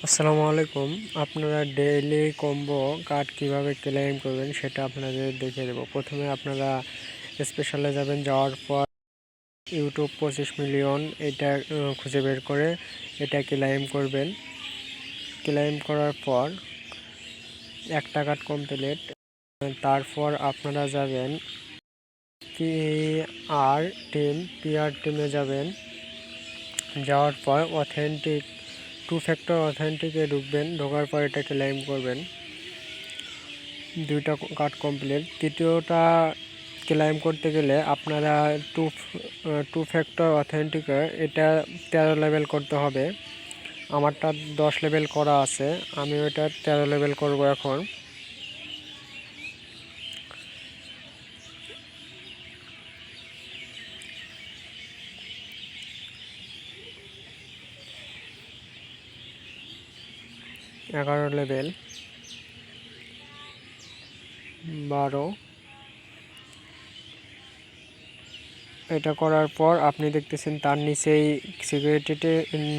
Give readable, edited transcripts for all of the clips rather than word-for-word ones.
আসসালামু আলাইকুম। আপনারা ডেইলি কম্বো কার্ড কিভাবে ক্লেম করবেন সেটা আপনাদের দেখিয়ে দেব। প্রথমে আপনারা স্পেশালে যাবেন, যাওয়ার পর ইউটিউব 25 মিলিয়ন এটা খুঁজে বের করে এটা ক্লেম করবেন। ক্লেম করার পর একটা কার্ড কমপ্লিট। তারপর আপনারা যাবেন পিআর টিমে যাবেন। যাওয়ার পর অথেন্টিক 2 ফ্যাক্টর অথেন্টিকে ঢুকবেন। ঢোকার পর এটা ক্লেম করবেন। 2টা কার্ড কমপ্লিট। তৃতীয়টা ক্লেম করতে গেলে আপনারা টু ফ্যাক্টর অথেন্টিকে এটা 13 লেভেল করতে হবে। আমারটা 10 লেভেল করা আছে, আমি ওইটা 13 লেভেল করব এখন। এগারো লেভেল, 12। এটা করার পর আপনি দেখতেছেন তার নিচেই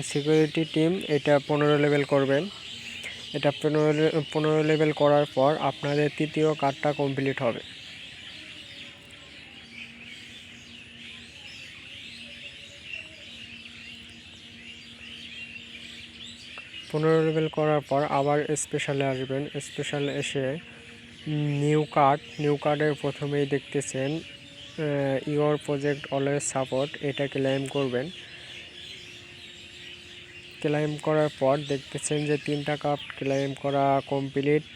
সিকিউরিটি টিম এটা 15 লেভেল করবেন। এটা 15 লেভেল করার পর আপনাদের তৃতীয় কার্ডটা কমপ্লিট হবে। 15 লেভেল করার পর আবার স্পেশালে আসবেন। স্পেশাল এসে নিউ কার্ডের প্রথমেই দেখতেছেন ইওর প্রজেক্ট অলওয়েজ সাপোর্ট, এটা ক্লেম করবেন। ক্লেম করার পর দেখতেছেন যে 3টা কার্ড ক্লেম করা কমপ্লিট।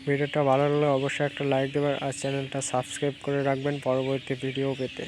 ভিডিওটা ভালো লাগলে অবশ্যই একটা লাইক দেবেন আর চ্যানেলটা সাবস্ক্রাইব করে রাখবেন পরবর্তী ভিডিও পেতে।